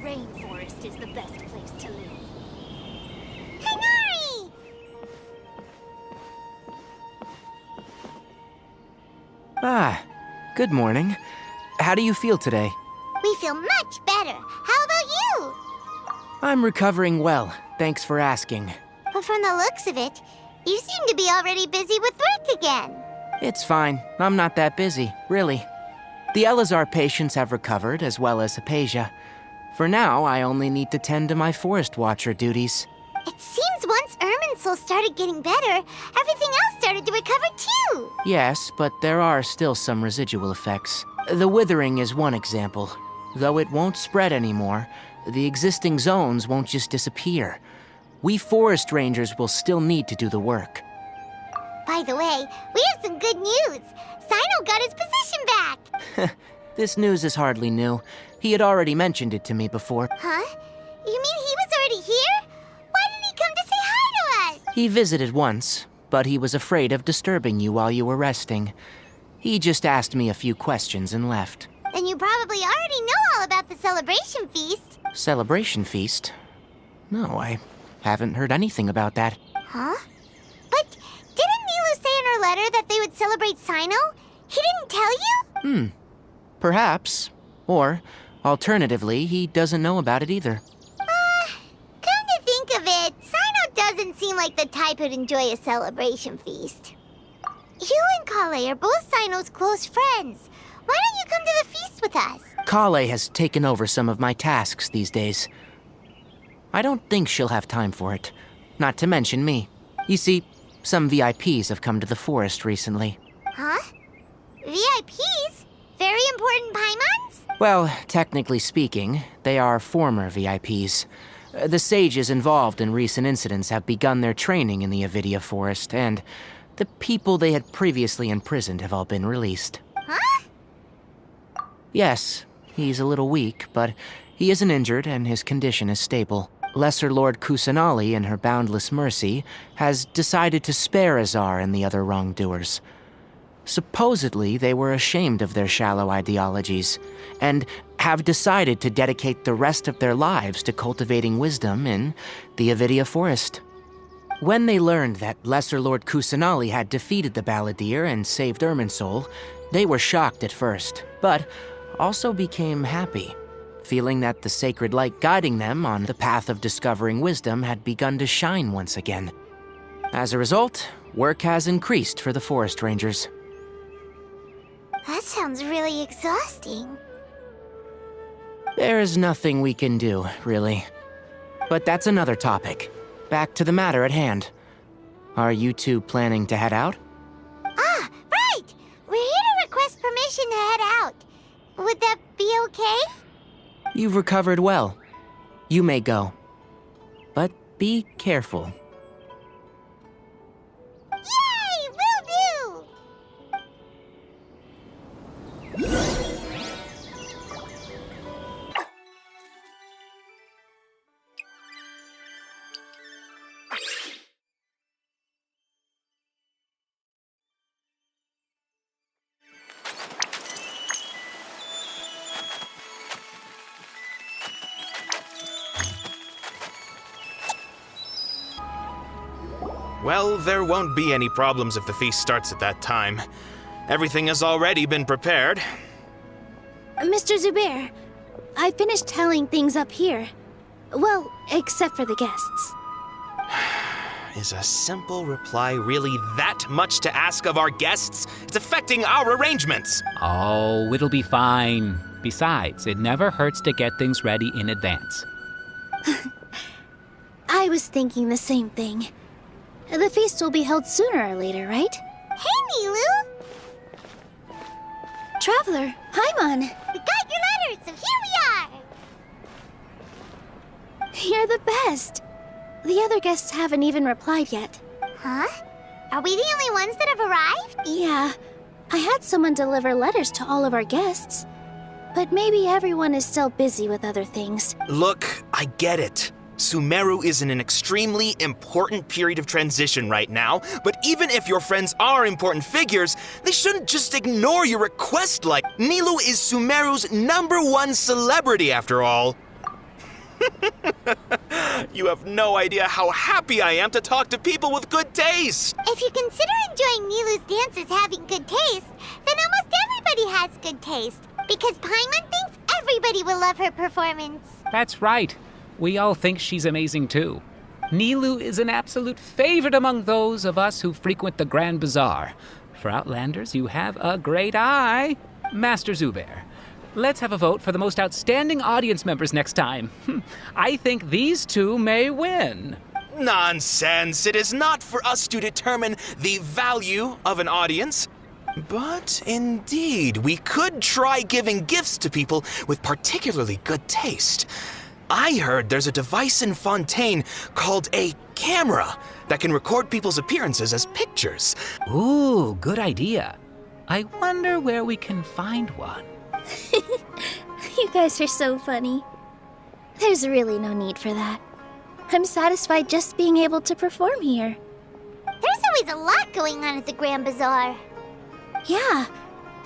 rainforest is the best place to live. Hanari! Ah, good morning. How do you feel today? We feel much better. How about you? I'm recovering well, thanks for asking. But from the looks of it, you seem to be already busy with work again. It's fine, I'm not that busy, really. The Elazar patients have recovered, as well as Hypatia. For now, I only need to tend to my Forest Watcher duties. It seems once Irminsul started getting better, everything else started to recover too. Yes, but there are still some residual effects. The withering is one example. Though it won't spread anymore, the existing zones won't just disappear. We forest rangers will still need to do the work. By the way, we have some good news. Sino got his position back. This news is hardly new. He had already mentioned it to me before. Huh? You mean he was already here? Why didn't he come to say hi to us? He visited once, but he was afraid of disturbing you while you were resting. He just asked me a few questions and left. Then you probably already know all about the celebration feast. Celebration feast? No, I haven't heard anything about that. Huh? But didn't Nilu say in her letter that they would celebrate Sino? He didn't tell you? Perhaps. Or, alternatively, he doesn't know about it either. Come to think of it, Sino doesn't seem like the type who'd enjoy a celebration feast. You and Kale are both Sino's close friends. Why don't you come to the feast with us? Kale has taken over some of my tasks these days. I don't think she'll have time for it. Not to mention me. You see, some VIPs have come to the forest recently. Huh? VIPs? Very important Paimons? Well, technically speaking, they are former VIPs. The sages involved in recent incidents have begun their training in the Avidia Forest, and the people they had previously imprisoned have all been released. Huh? Yes, he's a little weak, but he isn't injured and his condition is stable. Lesser Lord Kusanali, in her boundless mercy, has decided to spare Azar and the other wrongdoers. Supposedly, they were ashamed of their shallow ideologies, and have decided to dedicate the rest of their lives to cultivating wisdom in the Avidia Forest. When they learned that Lesser Lord Kusanali had defeated the Balladeer and saved Irminsul, they were shocked at first, but also became happy, feeling that the sacred light guiding them on the path of discovering wisdom had begun to shine once again. As a result, work has increased for the Forest Rangers. That sounds really exhausting. There is nothing we can do, really. But that's another topic. Back to the matter at hand. Are you two planning to head out? Ah, right! We're here to request permission to head out. Would that be okay? You've recovered well. You may go. But be careful. Yay! Will do! Well, there won't be any problems if the feast starts at that time. Everything has already been prepared. Mr. Zubair, I finished tallying things up here. Well, except for the guests. Is a simple reply really that much to ask of our guests? It's affecting our arrangements. Oh, it'll be fine. Besides, it never hurts to get things ready in advance. I was thinking the same thing. The feast will be held sooner or later, right? Hey, Nilu! Traveler, Paimon, We got your letters, so here we are! you're the best. The other guests haven't even replied yet. Huh? Are we the only ones that have arrived? Yeah, I had someone deliver letters to all of our guests. But maybe everyone is still busy with other things. Look, I get it. Sumeru is in an extremely important period of transition right now, but even if your friends are important figures, they shouldn't just ignore your request like Nilu is Sumeru's #1 celebrity after all. You have no idea how happy I am to talk to people with good taste! If you consider enjoying Nilu's dances having good taste, then almost everybody has good taste. Because Paimon thinks everybody will love her performance. That's right. We all think she's amazing too. Nilu is an absolute favorite among those of us who frequent the Grand Bazaar. For Outlanders, you have a great eye. Master Zubair, let's have a vote for the most outstanding audience members next time. I think these two may win. Nonsense! It is not for us to determine the value of an audience. But indeed, we could try giving gifts to people with particularly good taste. I heard there's a device in Fontaine called a camera that can record people's appearances as pictures. Ooh, good idea. I wonder where we can find one. You guys are so funny. There's really no need for that. I'm satisfied just being able to perform here. There's always a lot going on at the Grand Bazaar. Yeah,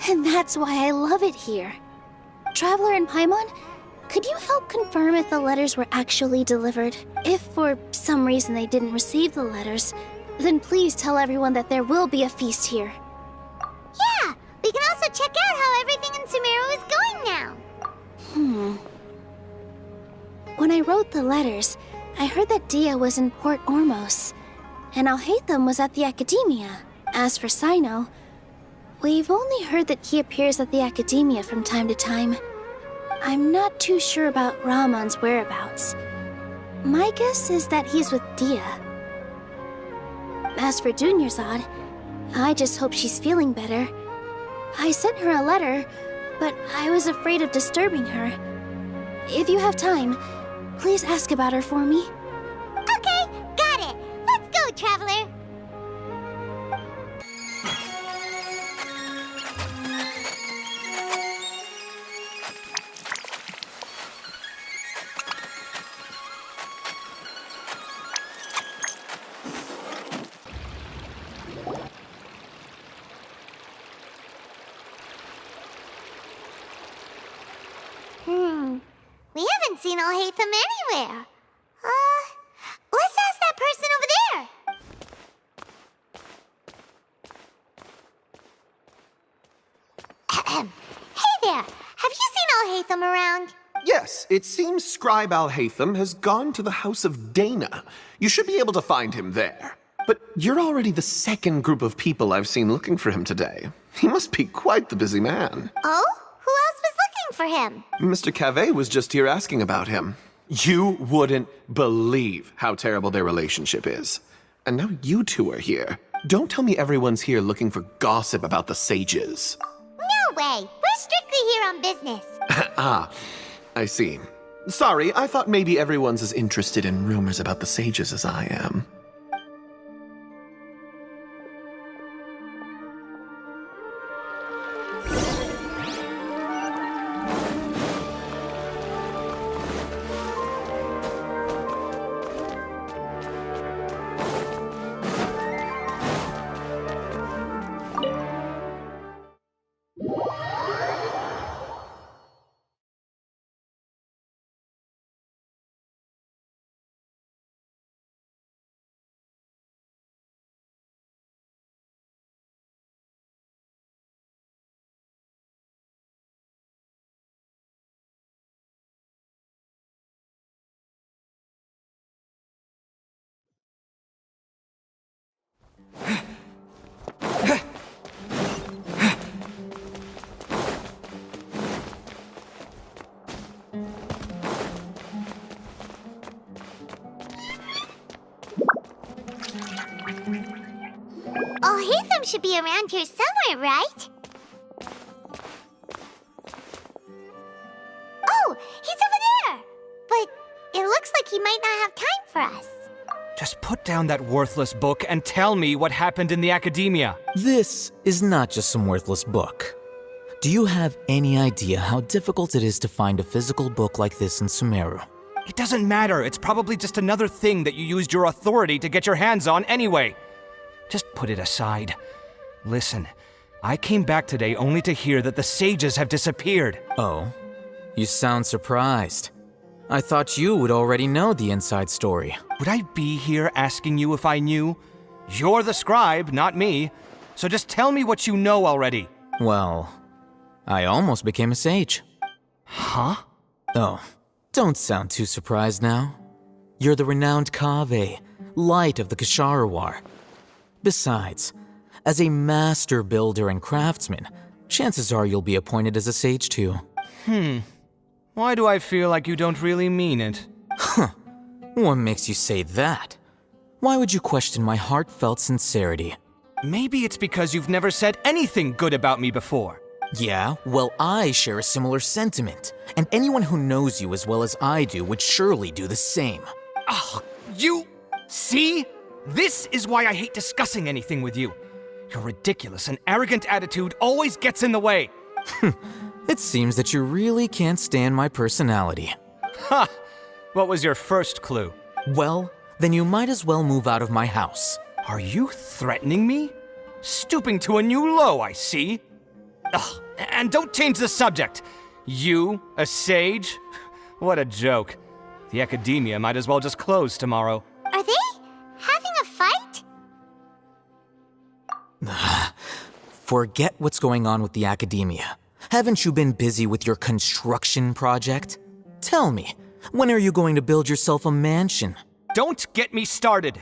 and that's why I love it here. Traveler and Paimon, could you help confirm if the letters were actually delivered? If for some reason they didn't receive the letters, then please tell everyone that there will be a feast here. Yeah, we can also check out how everything in Sumeru is going now. When I wrote the letters, I heard that Dia was in Port Ormos, and Alhaitham was at the Academia. As for Sino, we've only heard that he appears at the Academia from time to time. I'm not too sure about Ramon's whereabouts. My guess is that he's with Dia. As for Dunyarzad, I just hope she's feeling better. I sent her a letter, but I was afraid of disturbing her. If you have time, please ask about her for me. Okay, got it. Let's go, Traveler. We haven't seen Alhaitham anywhere. Let's ask that person over there. Hey there, have you seen Alhaitham around? Yes, it seems Scribe Alhaitham has gone to the House of Dana. You should be able to find him there. But you're already the second group of people I've seen looking for him today. He must be quite the busy man. Oh? Who else was looking for him? Mr. Cavey was just here asking about him. You wouldn't believe how terrible their relationship is. And now you two are here. Don't tell me everyone's here looking for gossip about the sages. No way. We're strictly here on business. Ah, I see. Sorry, I thought maybe everyone's as interested in rumors about the sages as I am. Alhaitham should be around here somewhere, right? Oh, he's over there! But it looks like he might not have time for us. Just put down that worthless book and tell me what happened in the Academia. This is not just some worthless book. Do you have any idea how difficult it is to find a physical book like this in Sumeru? It doesn't matter. It's probably just another thing that you used your authority to get your hands on anyway. Just put it aside. Listen, I came back today only to hear that the sages have disappeared. Oh, you sound surprised. I thought you would already know the inside story. Would I be here asking you if I knew? You're the scribe, not me. So just tell me what you know already. Well, I almost became a sage. Huh? Oh, don't sound too surprised now. You're the renowned Kaveh, light of the Ksharawar. Besides, as a master builder and craftsman, chances are you'll be appointed as a sage too. Why do I feel like you don't really mean it? What makes you say that? Why would you question my heartfelt sincerity? Maybe it's because you've never said anything good about me before. Yeah, well, I share a similar sentiment, and anyone who knows you as well as I do would surely do the same. You... See? This is why I hate discussing anything with you. Your ridiculous and arrogant attitude always gets in the way. It seems that you really can't stand my personality. Ha! What was your first clue? Well, then you might as well move out of my house. Are you threatening me? Stooping to a new low, I see. Ugh, and don't change the subject. You, a sage? What a joke. The academia might as well just close tomorrow. Are they having a fight? Forget what's going on with the academia. Haven't you been busy with your construction project? Tell me, when are you going to build yourself a mansion? Don't get me started.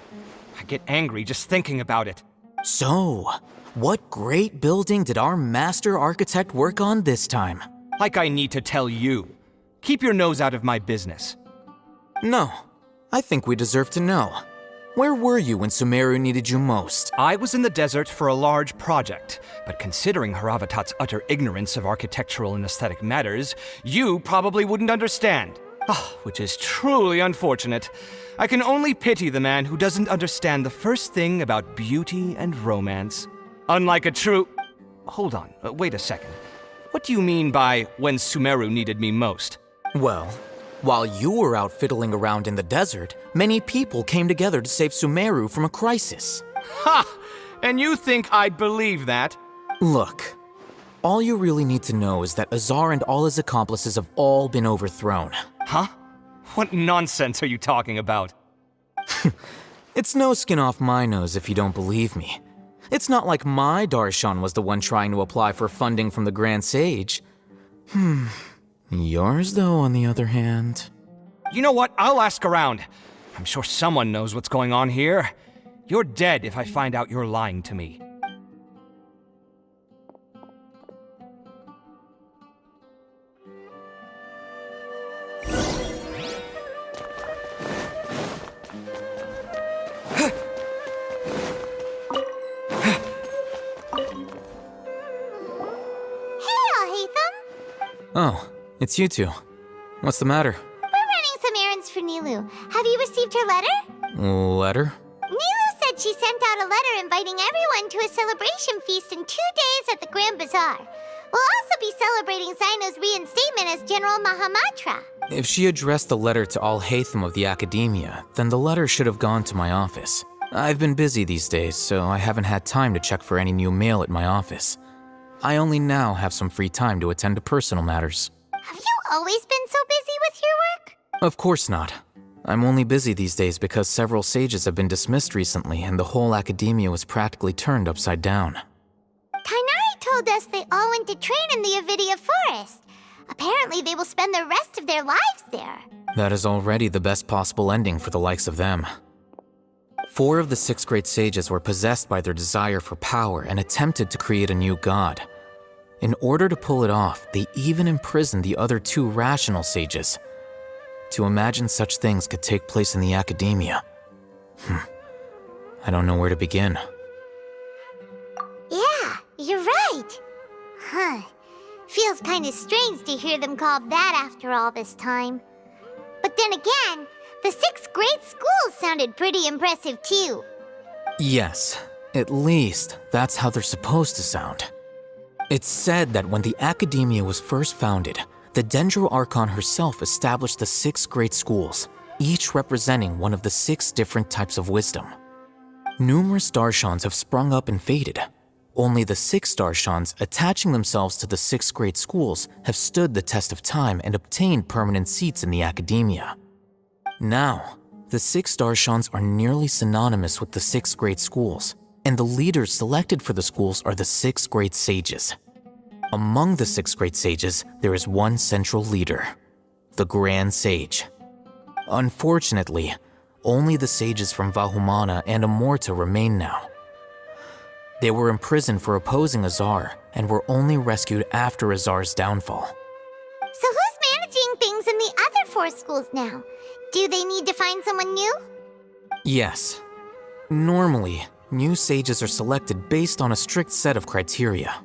I get angry just thinking about it. So, what great building did our master architect work on this time? Like I need to tell you. Keep your nose out of my business. No, I think we deserve to know. Where were you when Sumeru needed you most? I was in the desert for a large project, but considering Haravatat's utter ignorance of architectural and aesthetic matters, you probably wouldn't understand. Which is truly unfortunate. I can only pity the man who doesn't understand the first thing about beauty and romance. Unlike a true... Hold on, wait a second. What do you mean by when Sumeru needed me most? Well, while you were out fiddling around in the desert, many people came together to save Sumeru from a crisis. Ha! And you think I'd believe that? Look, all you really need to know is that Azar and all his accomplices have all been overthrown. Huh? What nonsense are you talking about? It's no skin off my nose if you don't believe me. It's not like my Darshan was the one trying to apply for funding from the Grand Sage. Yours, though, on the other hand... You know what? I'll ask around. I'm sure someone knows what's going on here. You're dead if I find out you're lying to me. Oh, it's you two. What's the matter? We're running some errands for Nilu. Have you received her letter? Letter? Nilu said she sent out a letter inviting everyone to a celebration feast in 2 days at the Grand Bazaar. We'll also be celebrating Sino's reinstatement as General Mahamatra. If she addressed the letter to Al-Haytham of the Academia, then the letter should have gone to my office. I've been busy these days, so I haven't had time to check for any new mail at my office. I only now have some free time to attend to personal matters. Have you always been so busy with your work? Of course not. I'm only busy these days because several sages have been dismissed recently and the whole academia was practically turned upside down. Kainari told us they all went to train in the Avidia Forest. Apparently they will spend the rest of their lives there. That is already the best possible ending for the likes of them. 4 of the 6 great sages were possessed by their desire for power and attempted to create a new god. In order to pull it off, they even imprisoned the other 2 rational sages. To imagine such things could take place in the academia. I don't know where to begin. Yeah, you're right. Feels kind of strange to hear them called that after all this time. But then again, the 6 great schools sounded pretty impressive too. Yes, at least that's how they're supposed to sound. It's said that when the Academia was first founded, the Dendro Archon herself established the 6 great schools, each representing one of the 6 different types of wisdom. Numerous Darshans have sprung up and faded, Only the 6 Darshans attaching themselves to the 6th grade schools have stood the test of time and obtained permanent seats in the academia. Now, the 6 Darshans are nearly synonymous with the 6th grade schools, and the leaders selected for the schools are the 6th grade sages. Among the 6th grade sages, there is one central leader, the Grand Sage. Unfortunately, only the sages from Vahumana and Amorta remain now. They were imprisoned for opposing Azar and were only rescued after Azar's downfall. So who's managing things in the other 4 schools now? Do they need to find someone new? Yes. Normally, new sages are selected based on a strict set of criteria.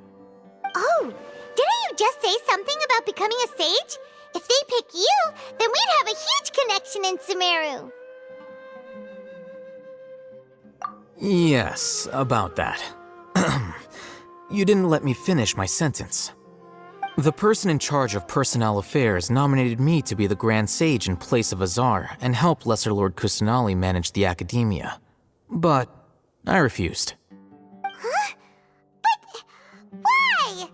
Oh, didn't you just say something about becoming a sage? If they pick you, then we'd have a huge connection in Sumeru. Yes, about that. You didn't let me finish my sentence. The person in charge of personnel affairs nominated me to be the Grand Sage in place of Azar and help Lesser Lord Kusanali manage the academia. But I refused. Huh? But why?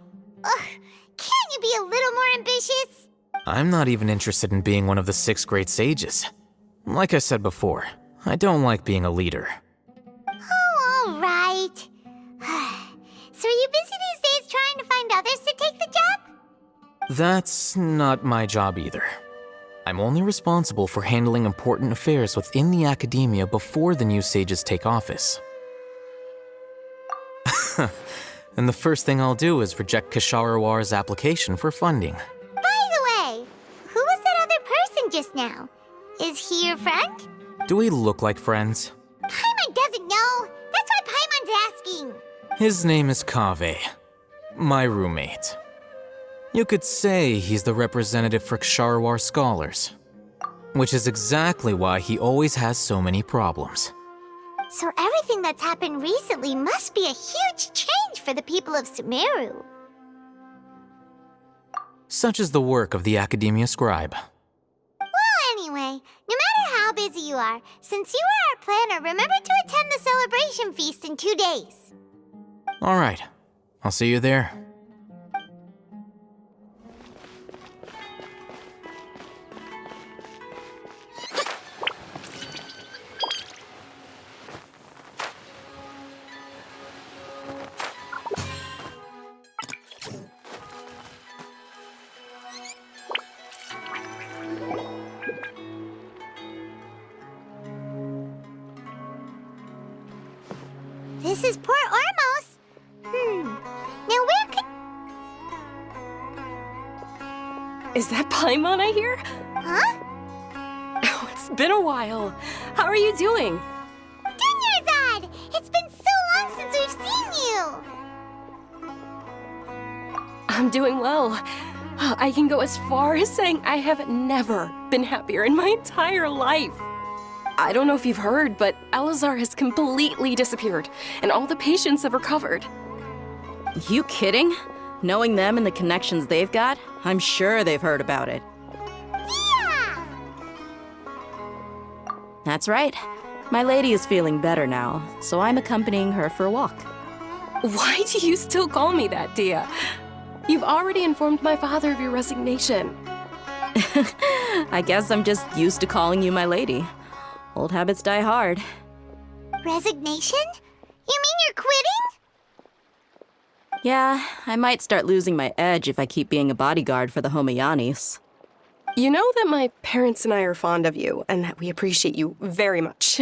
Can't you be a little more ambitious? I'm not even interested in being one of the 6th grade sages. Like I said before, I don't like being a leader. Oh, all right. So are you busy these days trying to find others to take the job? That's not my job either. I'm only responsible for handling important affairs within the academia before the new sages take office. And the first thing I'll do is reject Kasharawar's application for funding. By the way, who was that other person just now? Is he your friend? Do we look like friends? Paimon doesn't know. That's why Paimon's asking. His name is Kaveh, my roommate. You could say he's the representative for Ksharawar scholars, which is exactly why he always has so many problems. So everything that's happened recently must be a huge change for the people of Sumeru. Such is the work of the Academia Scribe. Well, anyway, no matter how busy you are, since you are our planner, remember to attend the celebration feast in 2 days. All right, I'll see you there. This is Port Ormos. Now where could... Is that Paimon I hear? Huh? Oh, it's been a while. How are you doing? Dunyarzad! It's been so long since we've seen you! I'm doing well. I can go as far as saying I have never been happier in my entire life. I don't know if you've heard, but Elazar has completely disappeared, and all the patients have recovered. You kidding? Knowing them and the connections they've got, I'm sure they've heard about it. Yeah! That's right. My lady is feeling better now, so I'm accompanying her for a walk. Why do you still call me that, Dia? You've already informed my father of your resignation. I guess I'm just used to calling you my lady. Old habits die hard. Resignation? You mean you're quitting? Yeah, I might start losing my edge if I keep being a bodyguard for the Homayanis. You know that my parents and I are fond of you, and that we appreciate you very much.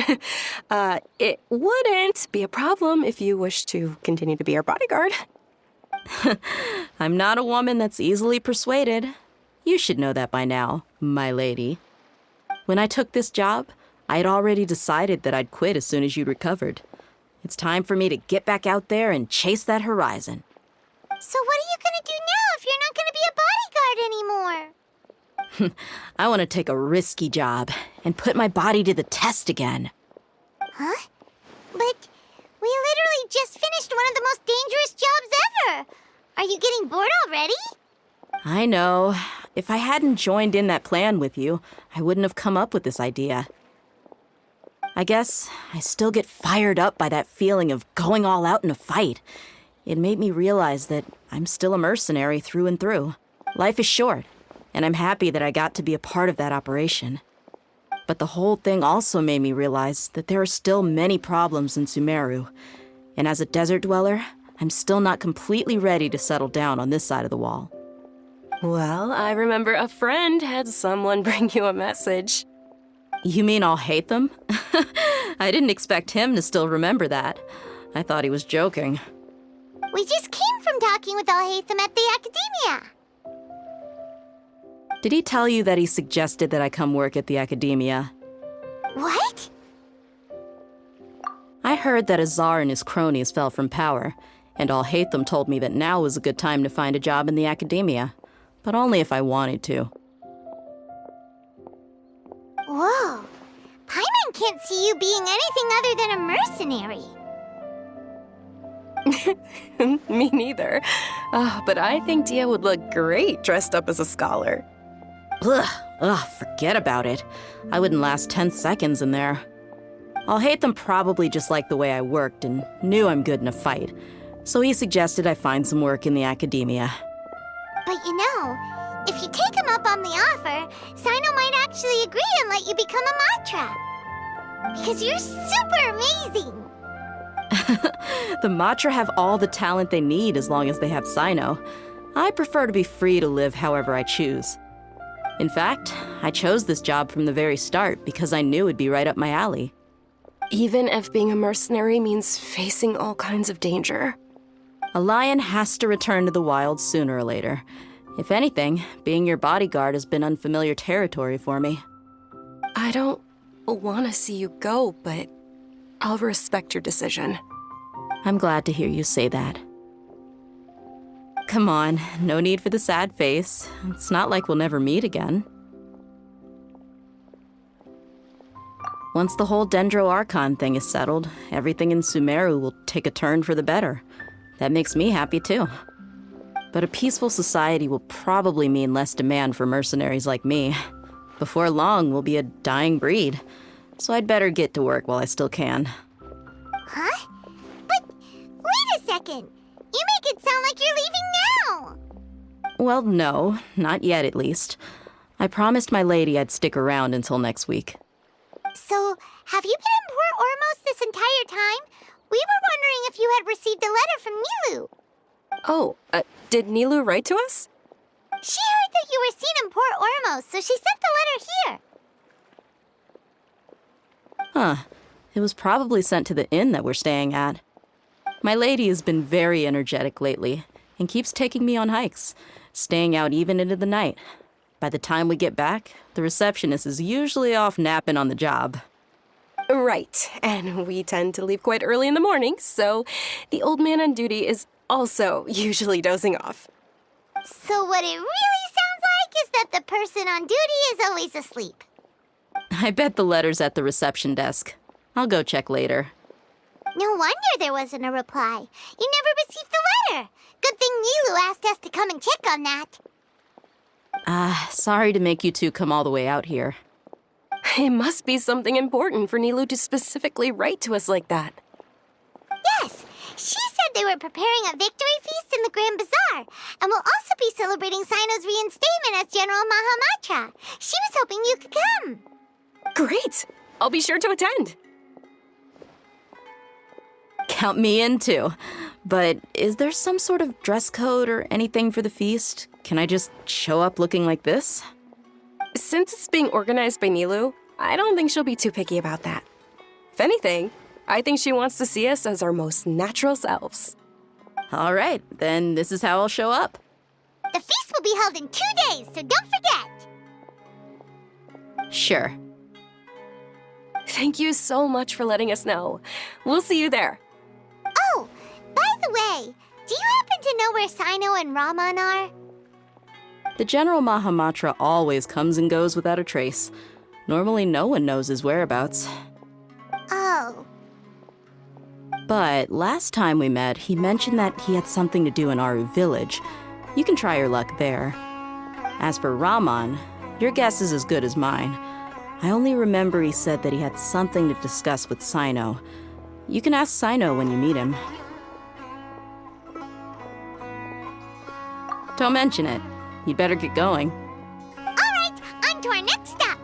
It wouldn't be a problem if you wish to continue to be our bodyguard. I'm not a woman that's easily persuaded. You should know that by now, my lady. When I took this job, I had already decided that I'd quit as soon as you'd recovered. It's time for me to get back out there and chase that horizon. So what are you gonna do now if you're not gonna be a bodyguard anymore? I want to take a risky job and put my body to the test again. Huh? But we literally just finished one of the most dangerous jobs ever! Are you getting bored already? I know. If I hadn't joined in that plan with you, I wouldn't have come up with this idea. I guess I still get fired up by that feeling of going all out in a fight, It made me realize that I'm still a mercenary through and through. Life is short, and I'm happy that I got to be a part of that operation. But the whole thing also made me realize that there are still many problems in Sumeru. And as a desert dweller, I'm still not completely ready to settle down on this side of the wall. Well, I remember a friend had someone bring you a message. You mean I'll hate them? I didn't expect him to still remember that. I thought he was joking. We just came from talking with Alhaitham at the Academia. Did he tell you that he suggested that I come work at the Academia? What? I heard that Azar and his cronies fell from power, and Alhaitham told me that now was a good time to find a job in the Academia, but only if I wanted to. Whoa. Paimon can't see you being anything other than a mercenary. Me neither. But I think Dia would look great dressed up as a scholar. Ugh, forget about it. I wouldn't last 10 seconds in there. Alhaitham probably just liked the way I worked and knew I'm good in a fight, so he suggested I find some work in the Academia. But you know, if you take him up on the offer, Sino might actually agree and let you become a Matra. Because you're super amazing! The Matra have all the talent they need as long as they have Sino. I prefer to be free to live however I choose. In fact, I chose this job from the very start because I knew it'd be right up my alley. Even if being a mercenary means facing all kinds of danger. A lion has to return to the wild sooner or later. If anything, being your bodyguard has been unfamiliar territory for me. I don't want to see you go, but I'll respect your decision. I'm glad to hear you say that. Come on, no need for the sad face. It's not like we'll never meet again. Once the whole Dendro Archon thing is settled, everything in Sumeru will take a turn for the better. That makes me happy too. But a peaceful society will probably mean less demand for mercenaries like me. Before long, we'll be a dying breed. So I'd better get to work while I still can. Huh? But wait a second! You make it sound like you're leaving now! Well, no, not yet at least. I promised my lady I'd stick around until next week. So, have you been in Port Ormos this entire time? We were wondering if you had received a letter from Nilu. Oh, did Nilu write to us? She heard that you were seen in Port Ormos, so she sent the letter here. Huh. It was probably sent to the inn that we're staying at. My lady has been very energetic lately and keeps taking me on hikes, staying out even into the night. By the time we get back, the receptionist is usually off napping on the job. Right, and we tend to leave quite early in the morning, so the old man on duty is also usually dozing off. So what it really sounds like is that the person on duty is always asleep. I bet the letter's at the reception desk. I'll go check later. No wonder there wasn't a reply. You never received the letter. Good thing Nilu asked us to come and check on that. Sorry to make you two come all the way out here. It must be something important for Nilu to specifically write to us like that. Yes, she said they were preparing a victory feast in the Grand Bazaar, and will also be celebrating Sino's reinstatement as General Mahamatra. She was hoping you could come. Great! I'll be sure to attend. Count me in too. But is there some sort of dress code or anything for the feast? Can I just show up looking like this? Since it's being organized by Nilu, I don't think she'll be too picky about that. If anything, I think she wants to see us as our most natural selves. All right, then this is how I'll show up. The feast will be held in 2 days, so don't forget. Sure. Thank you so much for letting us know. We'll see you there. Oh, by the way, do you happen to know where Sino and Raman are? The General Mahamatra always comes and goes without a trace. Normally no one knows his whereabouts. Oh. But last time we met, he mentioned that he had something to do in Aru village. You can try your luck there. As for Raman, your guess is as good as mine. I only remember he said that he had something to discuss with Sino. You can ask Sino when you meet him. Don't mention it. You better get going. All right, on to our next stop.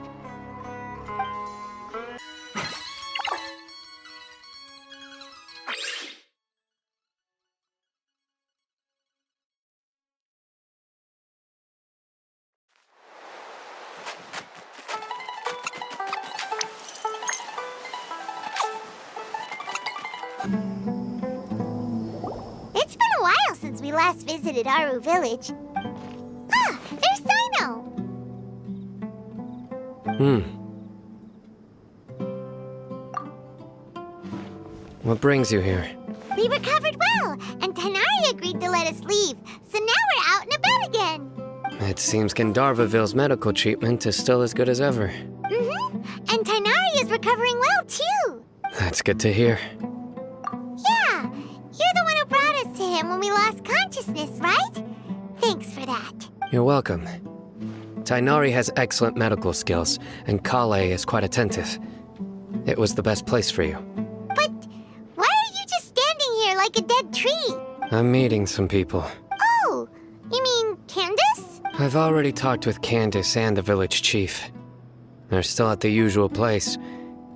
It's been a while since we last visited Aru Village. Ah, there's Sino! What brings you here? We recovered well, and Tanari agreed to let us leave, so now we're out and about again. It seems Gandharvaville's medical treatment is still as good as ever. And Tanari is recovering well, too. That's good to hear. Yeah, you're the one who brought us to him when we lost consciousness, right? Thanks for that. You're welcome. Tainari has excellent medical skills, and Kale is quite attentive. It was the best place for you. But why are you just standing here like a dead tree? I'm meeting some people. Oh, you mean Candace? I've already talked with Candace and the village chief. They're still at the usual place.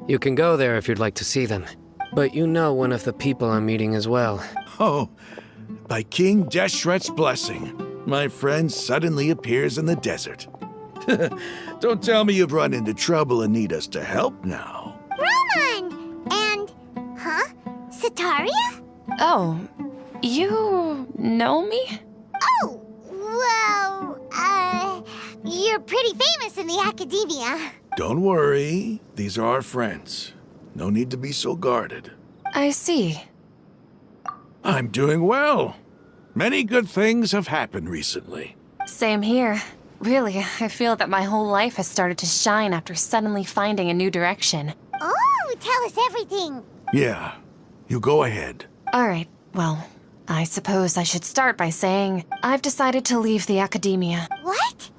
You can go there if you'd like to see them. But you know one of the people I'm meeting as well. Oh, by King Deshret's blessing, my friend suddenly appears in the desert. Don't tell me you've run into trouble and need us to help now. Roman! And, Sataria? Oh, you know me? Oh, well, you're pretty famous in the academia. Don't worry, these are our friends. No need to be so guarded. I see. I'm doing well. Many good things have happened recently. Same here. Really, I feel that my whole life has started to shine after suddenly finding a new direction. Oh, tell us everything. Yeah, you go ahead. All right, well, I suppose I should start by saying I've decided to leave the academia. What?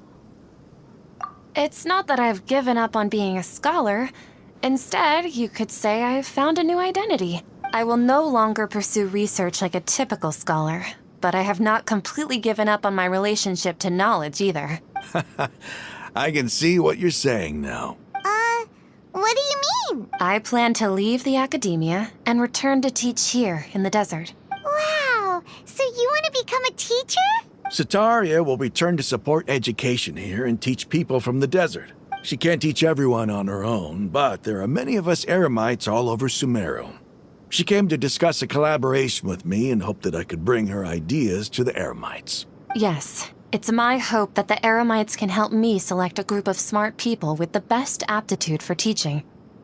It's not that I've given up on being a scholar. Instead, you could say I've found a new identity. I will no longer pursue research like a typical scholar, but I have not completely given up on my relationship to knowledge either. I can see what you're saying now. What do you mean? I plan to leave the academia and return to teach here in the desert. Wow, so you want to become a teacher? Sataria will return to support education here and teach people from the desert. She can't teach everyone on her own, but there are many of us Eremites all over Sumeru. She came to discuss a collaboration with me and hoped that I could bring her ideas to the Eremites. Yes, it's my hope that the Eremites can help me select a group of smart people with the best aptitude for teaching.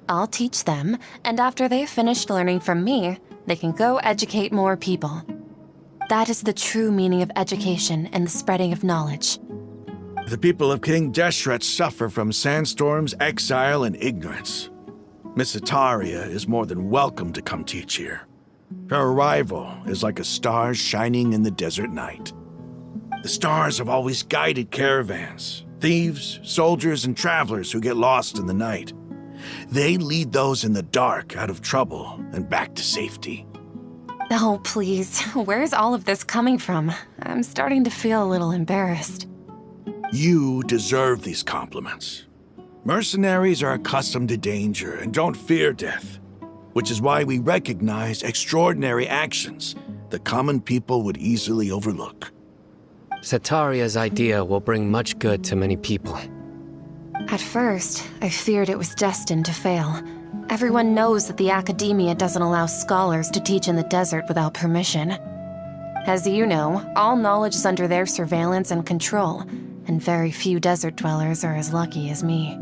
I'll teach them, and after they've finished learning from me, they can go educate more people. That is the true meaning of education and the spreading of knowledge. The people of King Deshret suffer from sandstorms, exile, and ignorance. Miss Ataria is more than welcome to come teach here. Her arrival is like a star shining in the desert night. The stars have always guided caravans, thieves, soldiers, and travelers who get lost in the night. They lead those in the dark out of trouble and back to safety. Oh, please, where's all of this coming from? I'm starting to feel a little embarrassed. You deserve these compliments. Mercenaries are accustomed to danger and don't fear death, which is why we recognize extraordinary actions that common people would easily overlook. Sataria's idea will bring much good to many people. At first, I feared it was destined to fail. Everyone knows that the academia doesn't allow scholars to teach in the desert without permission. As you know, all knowledge is under their surveillance and control, and very few desert dwellers are as lucky as me.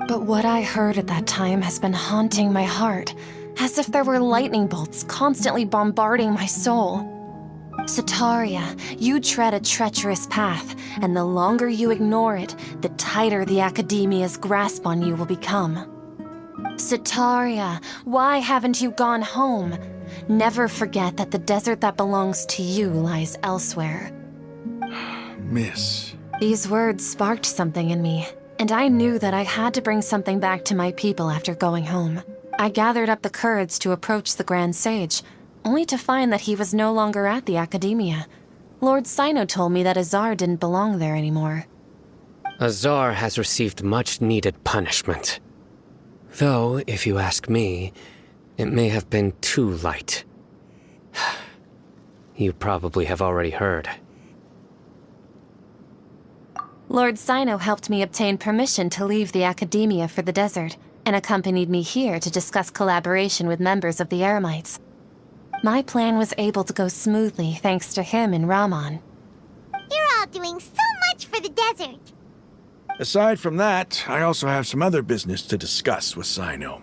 But what I heard at that time has been haunting my heart, as if there were lightning bolts constantly bombarding my soul. Sataria, you tread a treacherous path, and the longer you ignore it, the tighter the academia's grasp on you will become. Sataria, why haven't you gone home? Never forget that the desert that belongs to you lies elsewhere. Miss. These words sparked something in me, and I knew that I had to bring something back to my people after going home. I gathered up the courage to approach the Grand Sage, only to find that he was no longer at the academia. Lord Sino told me that Azar didn't belong there anymore. Azar has received much-needed punishment. Though, if you ask me, it may have been too light. You probably have already heard. Lord Sino helped me obtain permission to leave the Academia for the desert, and accompanied me here to discuss collaboration with members of the Eremites. My plan was able to go smoothly thanks to him and Rahman. You're all doing so much for the desert. Aside from that, I also have some other business to discuss with Sino.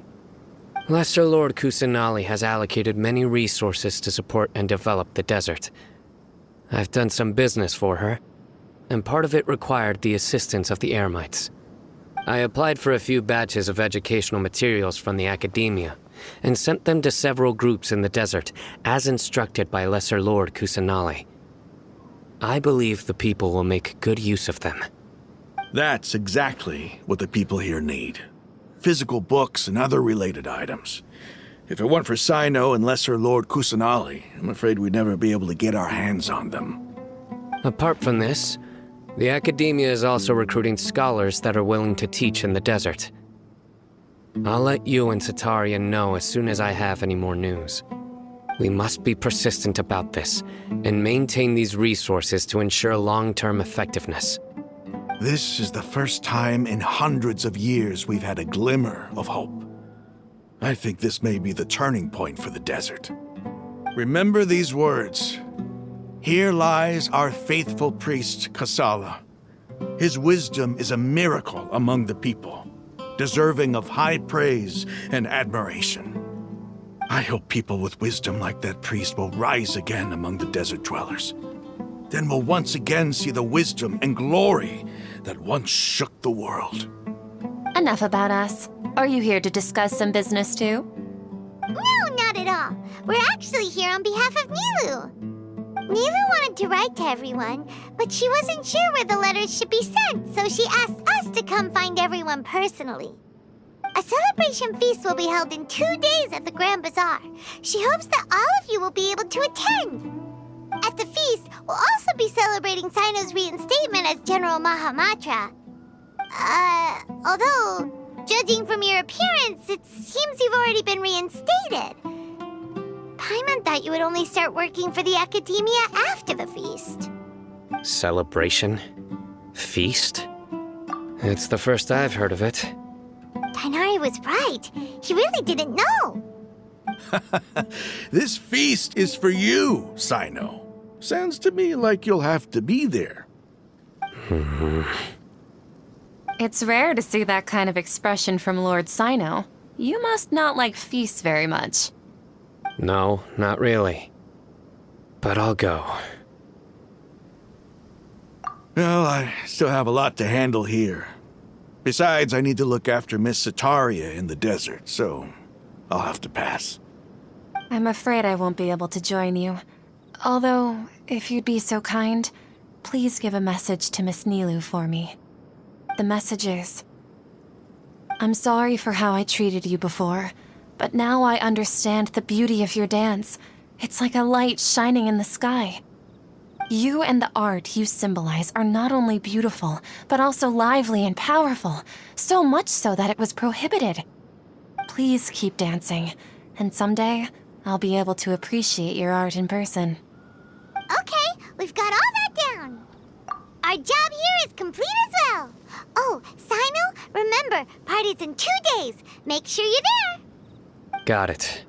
Lesser Lord Kusanali has allocated many resources to support and develop the desert. I've done some business for her, and part of it required the assistance of the Eremites. I applied for a few batches of educational materials from the Academia, and sent them to several groups in the desert, as instructed by Lesser Lord Kusanali. I believe the people will make good use of them. That's exactly what the people here need. Physical books and other related items. If it weren't for Sino and Lesser Lord Kusanali, I'm afraid we'd never be able to get our hands on them. Apart from this, the Academia is also recruiting scholars that are willing to teach in the desert. I'll let you and Satarian know as soon as I have any more news. We must be persistent about this, and maintain these resources to ensure long-term effectiveness. This is the first time in hundreds of years we've had a glimmer of hope. I think this may be the turning point for the desert. Remember these words. Here lies our faithful priest, Kasala. His wisdom is a miracle among the people, deserving of high praise and admiration. I hope people with wisdom like that priest will rise again among the desert dwellers. Then we'll once again see the wisdom and glory that once shook the world. Enough about us. Are you here to discuss some business too? No, not at all. We're actually here on behalf of Nilu. Nilu wanted to write to everyone, but she wasn't sure where the letters should be sent, so she asked us to come find everyone personally. A celebration feast will be held in 2 days at the Grand Bazaar. She hopes that all of you will be able to attend. At the feast, we'll also be celebrating Sino's reinstatement as General Mahamatra. Although, judging from your appearance, it seems you've already been reinstated. Paimon thought you would only start working for the Academia after the feast. Celebration? Feast? It's the first I've heard of it. Tighnari was right. He really didn't know. This feast is for you, Sino. Sounds to me like you'll have to be there. It's rare to see that kind of expression from Lord Sino. You must not like feasts very much. No, not really. But I'll go. Well, I still have a lot to handle here. Besides, I need to look after Miss Sataria in the desert, so I'll have to pass. I'm afraid I won't be able to join you. Although, if you'd be so kind, please give a message to Miss Nilu for me. The message is, I'm sorry for how I treated you before, but now I understand the beauty of your dance. It's like a light shining in the sky. You and the art you symbolize are not only beautiful, but also lively and powerful, so much so that it was prohibited. Please keep dancing, and someday I'll be able to appreciate your art in person. Okay, we've got all that down. Our job here is complete as well. Oh, Sino, remember, party's in 2 days. Make sure you're there. Got it.